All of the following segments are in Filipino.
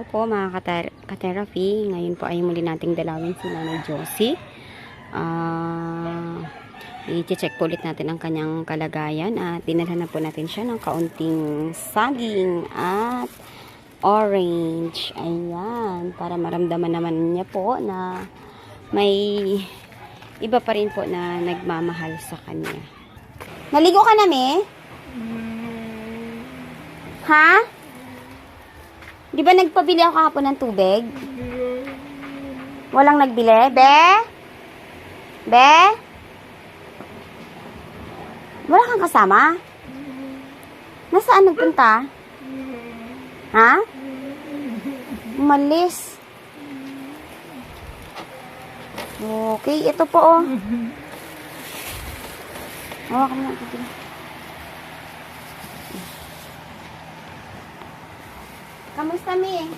Hello po mga ka-therapy. Ngayon po ay muli nating dalawin si Nanay Josie. I-check po ulit natin ang kanyang kalagayan at dinalhan na po natin siya ng kaunting saging at orange. Ayan, para maramdaman naman niya po na may iba pa rin po na nagmamahal sa kanya. Naligo ka na, me? Ha? Di ba nagpabili ako kahapon ng tubig? Walang nagbili? Be? Be? Wala kang kasama? Nasaan nagpunta? Ha? Umalis. Okay, ito po oh. Hawakan mo ito. Kamusta, Mi?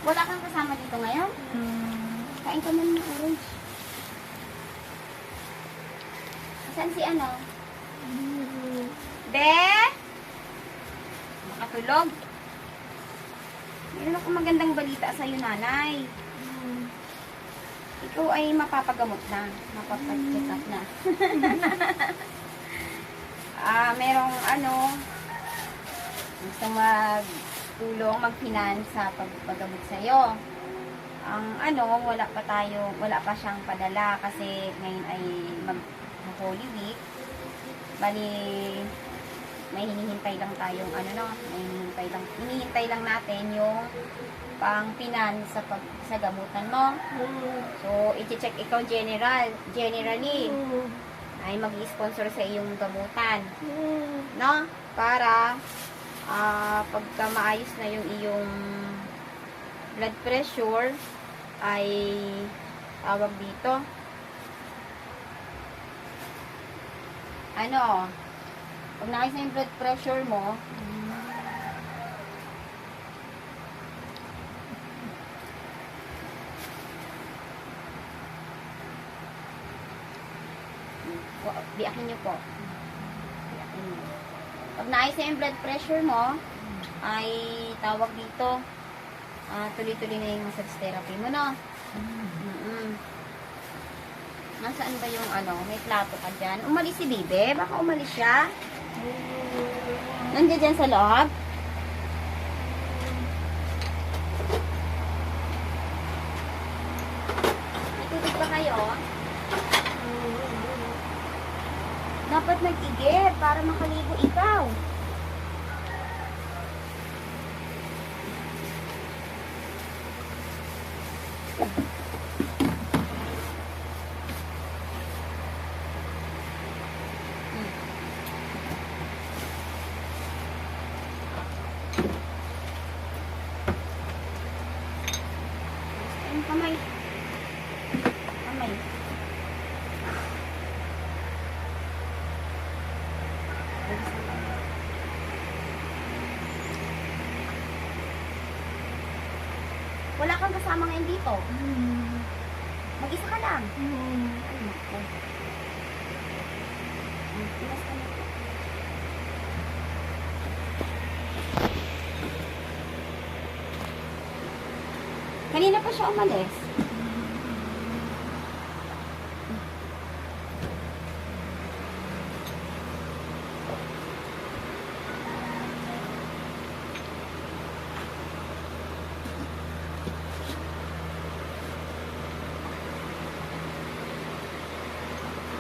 Wala kang kasama dito ngayon? Kain ka naman ng orange. Saan si ano? Be? Makatulog? Meron akong magandang balita sa'yo, nanay. Ikaw ay mapapagamot na. Mapapacheck up na. Merong ano, gusto magtulong, mag-finance sa pagpagamot sa'yo. Ang wala pa siyang padala kasi ngayon ay mag-Holy Week. Bali, may hinihintay lang tayong hinihintay lang natin yung pang-finance sa gamutan mo. So, i-check ikaw generally ay mag-i-sponsor sa iyong gamutan. No? Para pagka maayos na yung iyong blood pressure ay tawag dito pag naayos na yung blood pressure mo biakin nyo po. Pag naayos na yung blood pressure mo, ay tawag dito, tuloy-tuloy na yung massage therapy mo, no? Nasaan ba yung may plato ka dyan? Umalis si Bibe? Baka umalis siya? Nandiyan dyan sa loob? Natutog ba kayo? Dapat nag-igib para makaligo ikaw. Kamay. Wala kang kasama ngayon dito. Mag-isa ka lang. Ay, naku. Ilas ka na. Kanina pa siya umalis.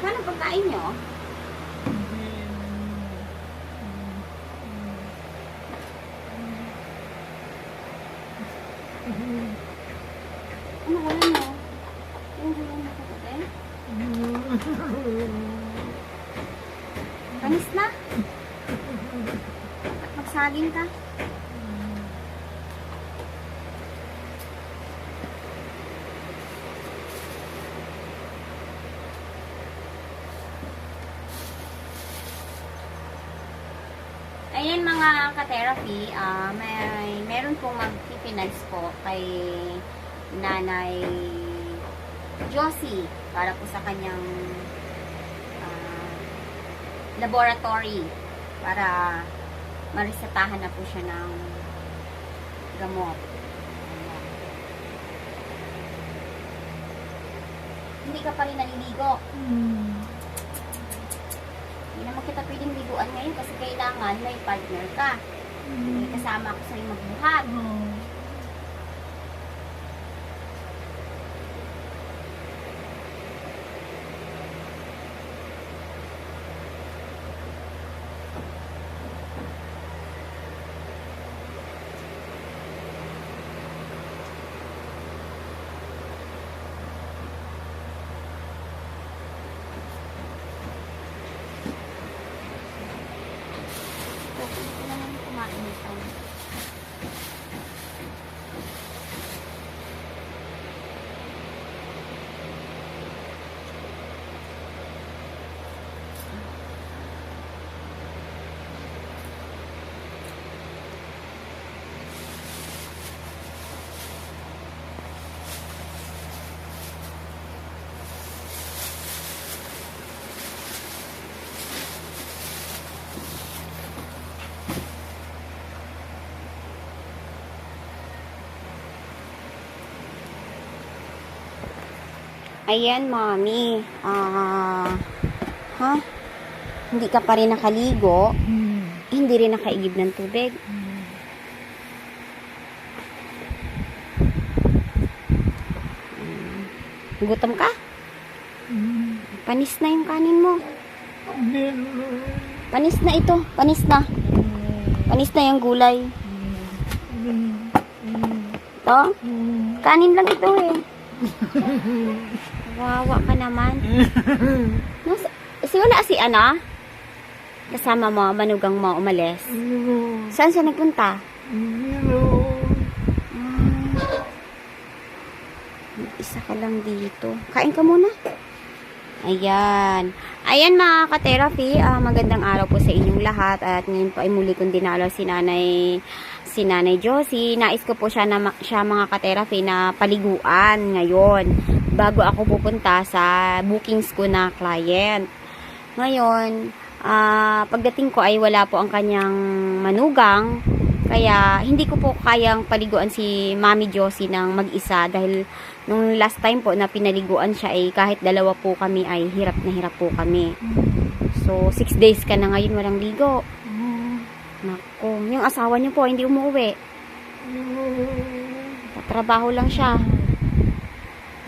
Ano pagkain nyo? Ano wala mo? Yung wala mo kapatid? Panis na? Magsaging ka? Ayan mga ka-therapy, meron pong mag-finance po kay Nanay Josie para po sa kanyang laboratory para marisatahan na po siya ng gamot. Ayan. Hindi ka pa rin naliligo. Hindi naman kita pwedeng liguan ngayon kasi kailangan may partner ka. May kasama ako sa'yo magbuhat. Ayan, mami. Hindi ka pa rin nakaligo. Hindi rin nakaigib ng tubig. Gutom ka? Panis na yung kanin mo. Panis na ito. Panis na. Panis na yung gulay. Ito? Kanin lang ito eh. Wawa ka naman. Wala si Ana? Kasama mo, manugang mo, umalis. Saan siya nagpunta? Isa ka lang dito. Kain ka muna. Ayan. Ayan mga ka-therapy, magandang araw po sa inyong lahat. At ngayon po ay muli kong dinalo si Nanay Josie. Nais ko po siya mga ka-therapy na paliguan ngayon bago ako pupunta sa bookings ko na client. Ngayon, pagdating ko ay wala po ang kanyang manugang, kaya hindi ko po kayang paliguan si Mami Josie ng mag-isa dahil nung last time po na pinaliguan siya ay kahit dalawa po kami ay hirap na hirap po kami. So, 6 days ka na ngayon walang ligo. Nako, yung asawa niyo po hindi umuwi. Tatrabaho lang siya.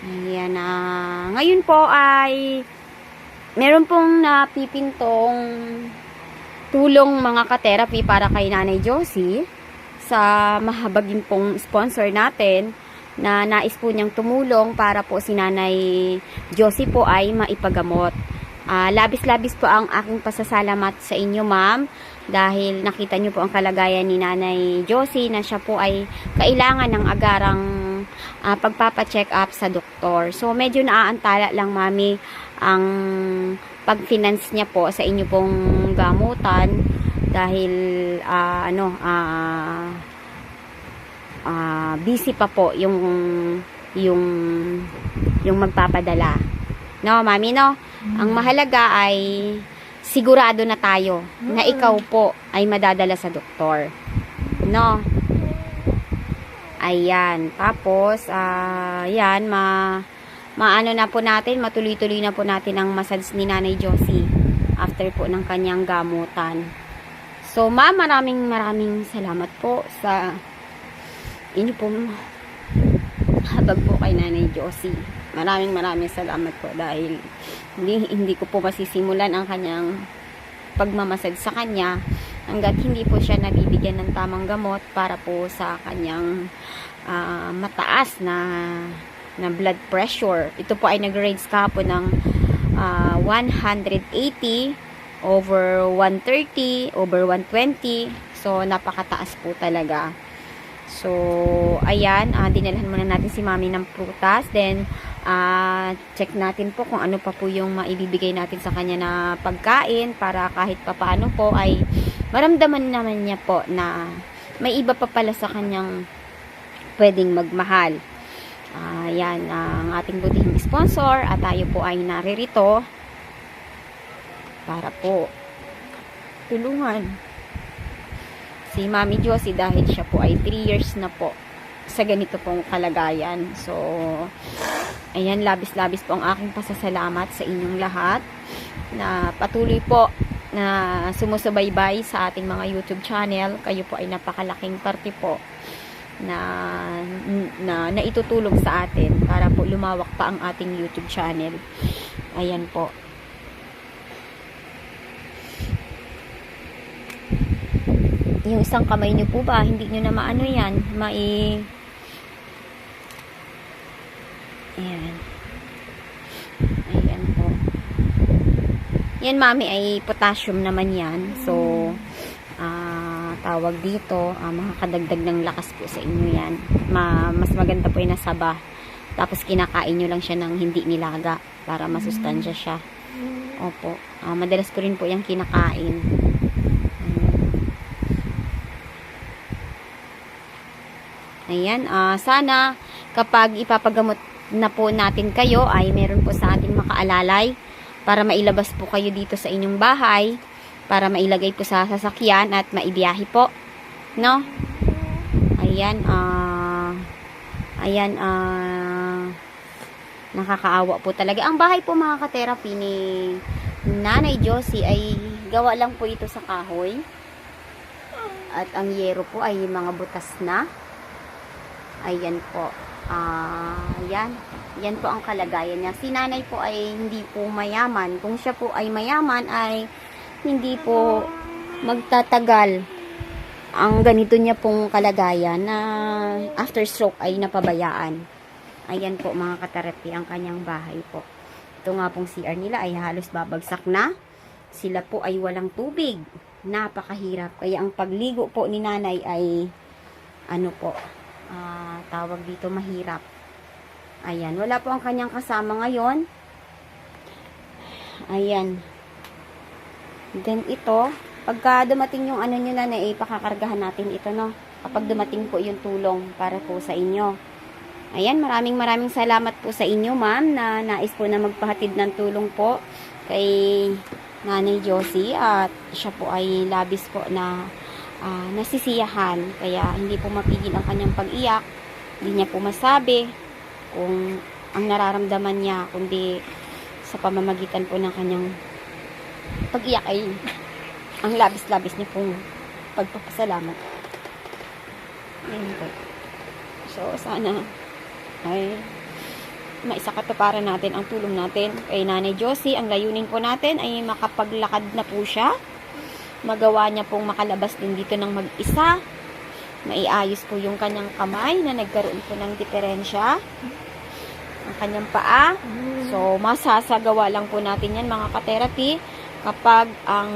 Ayan na. Ngayon po ay meron pong napipintong tulong mga ka-therapy para kay Nanay Josie sa mahabagin pong sponsor natin na nais po niyang tumulong para po si Nanay Josie po ay maipagamot. Labis-labis po ang aking pasasalamat sa inyo, ma'am, dahil nakita niyo po ang kalagayan ni Nanay Josie na siya po ay kailangan ng agarang pagpapacheck up sa doktor. So, medyo naaantala lang, mami, ang pag-finance niya po sa inyo pong gamutan dahil busy pa po yung magpapadala. No, mami, no? Ang mahalaga ay sigurado na tayo na ikaw po ay madadala sa doktor. No? Ayan. Tapos, yan, maano na po natin, matuloy-tuloy na po natin ang massage ni Nanay Josie after po ng kanyang gamutan. So, ma'am, maraming salamat po sa inyo pong habag po kay Nanay Josie. Maraming salamat po dahil hindi ko po masisimulan ang kanyang pagmamassage sa kanya hanggat hindi po siya nabibigyan ng tamang gamot para po sa kanyang mataas na blood pressure. Ito po ay nag-range kahapon ng 180 over 130 over 120. So, napakataas po talaga. So, ayan, dinalhan muna natin si mami ng prutas. Then, check natin po kung ano pa po yung maibibigay natin sa kanya na pagkain para kahit papaano po ay maramdaman naman niya po na may iba pa pala sa kanyang pwedeng magmahal. Yan ang ating butihing sponsor at tayo po ay naririto para po tulungan si Mami Josie dahil siya po ay 3 years na po sa ganito pong kalagayan. So, ayan, labis-labis po ang aking pasasalamat sa inyong lahat na patuloy po na sumusubaybay sa ating mga YouTube channel. Kayo po ay napakalaking parte po na naitutulong sa atin para po lumawak pa ang ating YouTube channel. Ayan po. Yung isang kamay nyo po ba, hindi nyo na maano yan, ayan. Ayan po. Yan, Mami, ay potassium naman yan. So, tawag dito, makakadagdag ng lakas po sa inyo yan. Mas maganda po yung nasaba. Tapos, kinakain nyo lang siya ng hindi nilaga para masustansya siya. Opo. Madalas ko rin po yung kinakain. Ayan. Sana, kapag ipapagamot na po natin kayo, ay meron po sa ating makaalalay para mailabas po kayo dito sa inyong bahay, para mailagay po sa sasakyan at maibiyahe po, no? Ayan, nakakaawa po talaga. Ang bahay po, mga ka-therapy, ni Nanay Josie ay gawa lang po ito sa kahoy at ang yero po ay mga butas na. Ayan po. Yan po ang kalagayan niya. Si nanay po ay hindi po mayaman. Kung siya po ay mayaman, ay hindi po magtatagal ang ganito niya pong kalagayan na after stroke ay napabayaan. Ayan po, mga ka-therapy, ang kanyang bahay po. Ito nga pong CR nila ay halos babagsak na. Sila po ay walang tubig. Napakahirap. Kaya ang pagligo po ni nanay ay ano po, tawag dito, mahirap. Ayan, wala po ang kanyang kasama ngayon. Ayan. Then ito, pagka dumating yung ano nyo na ipakakargahan natin ito, no? Kapag dumating po yung tulong para po sa inyo. Ayan, maraming salamat po sa inyo, ma'am, na nais po na magpahatid ng tulong po kay Nanay Josie, at siya po ay labis po na nasisiyahan, kaya hindi po mapigil ang kanyang pag-iyak. Hindi niya po masabi kung ang nararamdaman niya, kundi sa pamamagitan po ng kanyang pag-iyak ay ang labis-labis niya pong pagpapasalamat. Ayan po. So, sana ay maisakatuparan natin ang tulong natin kay Nanay Josie. Ang layunin po natin ay makapaglakad na po siya, magawa niya pong makalabas din dito ng mag-isa, maiayos po yung kanyang kamay na nagkaroon po ng diferensya, ang kanyang paa. So, masasagawa lang po natin yan, mga ka-therapy, kapag ang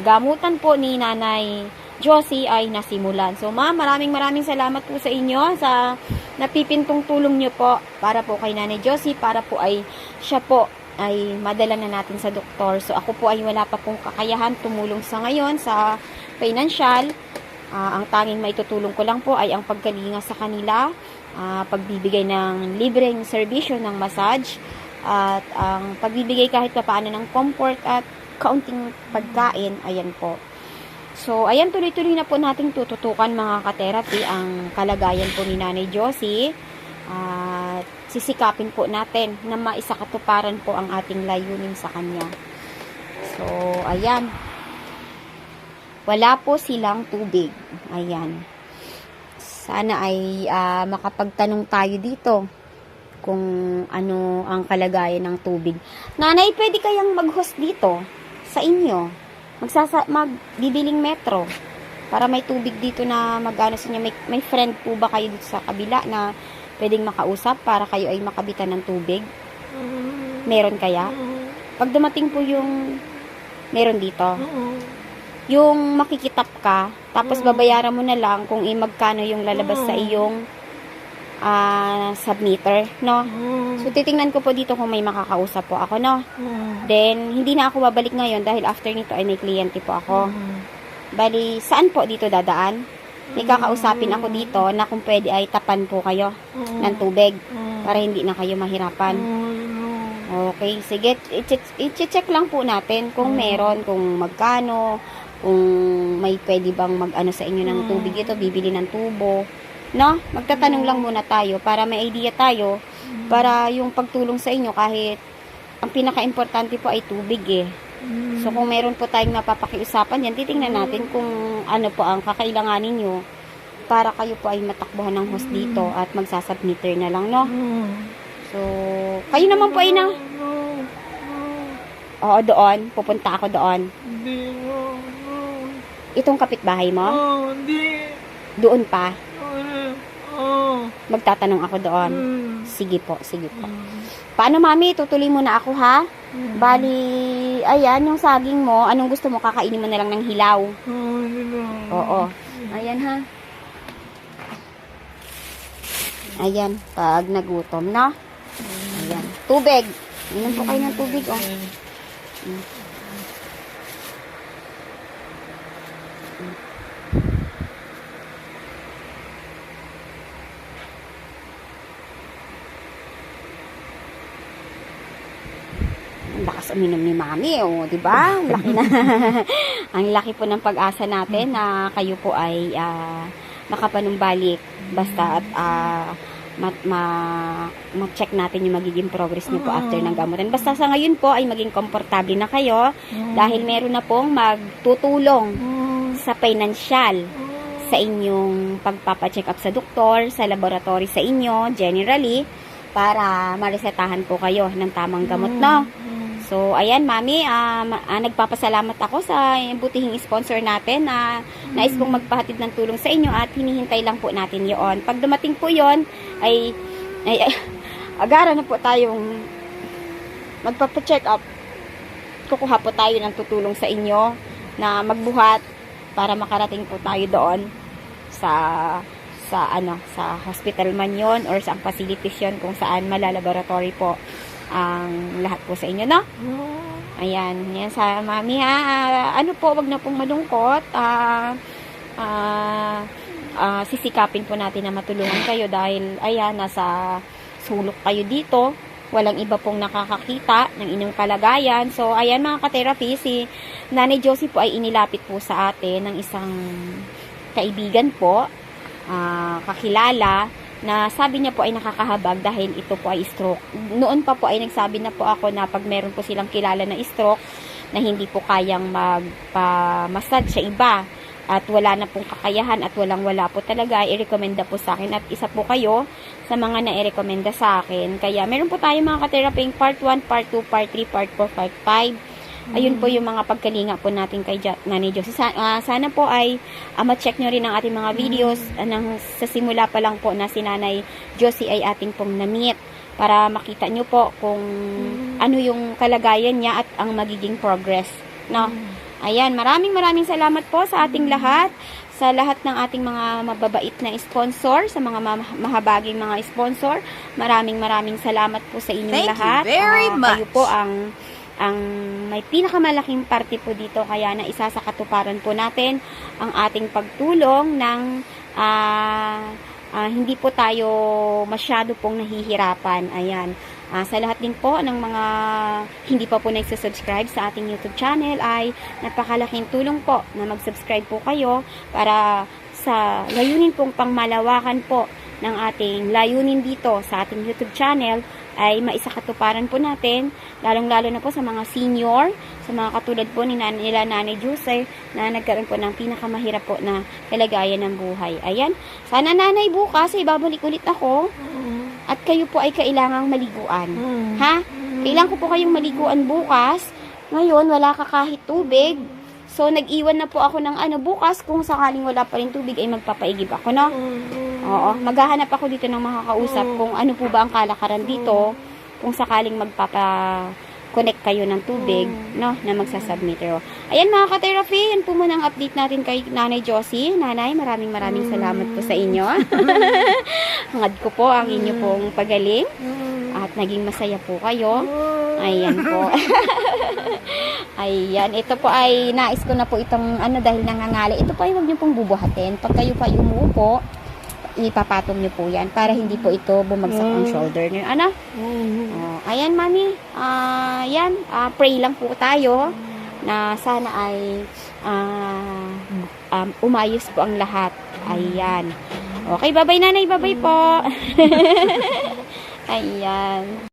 gamutan po ni Nanay Josie ay nasimulan. So, ma'am, maraming salamat po sa inyo sa napipintong tulong nyo po para po kay Nanay Josie, para po ay siya po ay madala na natin sa doktor. So, ako po ay wala pa pong kakayahan tumulong sa ngayon sa financial. Ang tanging maitutulong ko lang po ay ang pagkalinga sa kanila, pagbibigay ng libreng serbisyo ng massage, at ang pagbibigay kahit papaano ng comfort at kaunting pagkain. Ayan po. So, ayan, tuloy-tuloy na po nating tututukan, mga ka-therapy, ang kalagayan po ni Nanay Josie. At sisikapin po natin na maisakatuparan po ang ating layunin sa kanya. So, ayan. Wala po silang tubig. Ayan. Sana ay makapagtanong tayo dito kung ano ang kalagayan ng tubig. Nanay, pwede kayang mag-host dito sa inyo. Magbibiling metro para may tubig dito na mag-ano sa inyo. May friend po ba kayo dito sa kabila na pwedeng makausap para kayo ay makabitan ng tubig? Meron kaya? Pag dumating po yung meron dito, yung makikitap ka, tapos babayaran mo na lang kung magkano yung lalabas sa iyong submitter, no? So, titingnan ko po dito kung may makakausap po ako, no? Then, hindi na ako babalik ngayon dahil after nito ay may kliyente po ako. Bali, saan po dito dadaan? May kakausapin ako dito na kung pwede ay tapan po kayo ng tubig para hindi na kayo mahirapan. Okay, sige, i-check lang po natin kung meron, kung magkano, kung may pwede bang mag-ano sa inyo ng tubig ito, bibili ng tubo. No? Magtatanong lang muna tayo para may idea tayo para yung pagtulong sa inyo kahit ang pinaka-importante po ay tubig eh. So kung meron po tayong mapapakiusapan yan, titingnan natin kung ano po ang kakailanganin nyo para kayo po ay matakbuhan ng host dito at magsasubmitter na lang, no? So, kayo naman po ay na... Oo, doon. Pupunta ako doon. Hindi mo. Itong kapitbahay mo? Hindi. Doon pa? Oo. Magtatanong ako doon. Sige po, sige po. Paano, mami? Tutuloy mo na ako, ha? Bali, ayan, yung saging mo, anong gusto mo? Kakainin mo na lang ng hilaw. Oo. Ayan, ha? Ayan, pag nagutom, no? Ayan. Tubig. Inom po kayo ng tubig, oh. Ang lakas uminom ni Mami, oh, 'di ba? Laki na. Ang laki po ng pag-asa natin na kayo po ay makapanumbalik basta at ma-check natin yung magiging progress niyo po after ng gamutan. Basta sa ngayon po ay maging komportable na kayo dahil meron na pong magtutulong sa financial sa inyong pagpapacheck up sa doktor, sa laboratory sa inyo, generally, para maresetahan po kayo ng tamang gamot, no? So, ayan, Mami, nagpapasalamat ako sa butihing sponsor natin na nais pong magpahatid ng tulong sa inyo at hinihintay lang po natin yon. Pag dumating po yon ay agara na po tayong magpapacheck up. Kukuha po tayo ng tutulong sa inyo na magbuhat para makarating po tayo doon sa hospital man yon or sa facilities yon kung saan malalaboratory po ang lahat po sa inyo, no? Ayan, yan sa Mami, ha. Ano po, wag na pong malungkot. Sisikapin po natin na matulungan kayo dahil, ayan, nasa sulok kayo dito. Walang iba pong nakakakita ng inyong kalagayan. So, ayan mga ka-therapy, si Nanay Josie po ay inilapit po sa atin ng isang kaibigan po, kakilala, na sabi niya po ay nakakahabag dahil ito po ay stroke. Noon pa po ay nagsabi na po ako na pag meron po silang kilala na stroke na hindi po kayang magpa-massage sa iba at wala na pong kakayahan at wala po talaga, i-recommenda po sa akin at isa po kayo sa mga na-i-recommenda sa akin. Kaya meron po tayo mga ka-therapy part 1, part 2, part 3, part 4, part 5. Ayun po yung mga pagkalinga po natin kay Nanay Josie. Sana po ay ma-check nyo rin ang ating mga videos sa simula pa lang po na si Nanay Josie ay ating pong na-meet para makita nyo po kung ano yung kalagayan niya at ang magiging progress. No? Ayan, maraming salamat po sa ating lahat, sa lahat ng ating mga mababait na sponsor, sa mga mahabaging mga sponsor. Maraming salamat po sa inyong lahat. Thank you very much. Kayo po ang may pinakamalaking parte po dito, kaya na isa sa katuparan po natin ang ating pagtulong ng hindi po tayo masyado pong nahihirapan. Ayan. Sa lahat din po ng mga hindi pa po nagsasubscribe sa ating YouTube channel ay napakalaking tulong po na mag-subscribe po kayo para sa layunin pong pangmalawakan po ng ating layunin dito sa ating YouTube channel ay maisakatuparan po natin, lalong-lalo na po sa mga senior, sa mga katulad po nila Nanay Josie na nagkaroon po ng pinakamahirap po na kalagayan ng buhay. Ayan, sana Nanay bukas ay babalik ulit ako at kayo po ay kailangang maliguan. Ha? Kailangan ko po kayong maliguan bukas. Ngayon, wala ka kahit tubig. So, nag-iwan na po ako ng bukas kung sakaling wala pa rin tubig ay magpapaigib ako, no? Oo, maghahanap ako dito ng makakausap kung ano po ba ang kalakaran dito kung sakaling magpapa-connect kayo ng tubig, no, na magsasubmitter. Ayan mga ka-therapy, yan po muna ang update natin kay Nanay Josie. Nanay, maraming salamat po sa inyo. Hangad ko po ang inyo pong pagaling at naging masaya po kayo. Ayan po. Ayan, ito po ay nais ko na po itong dahil nangangali. Ito po ay huwag niyo pong bubuhatin. Pag kayo pa umuupo, ipapatong niyo po yan para hindi po ito bumagsak ang shoulder niyo. Ayan, Mami. Yan, pray lang po tayo na sana ay umayos po ang lahat. Ayan. Okay, bye-bye nanay, bye-bye po. Ayan.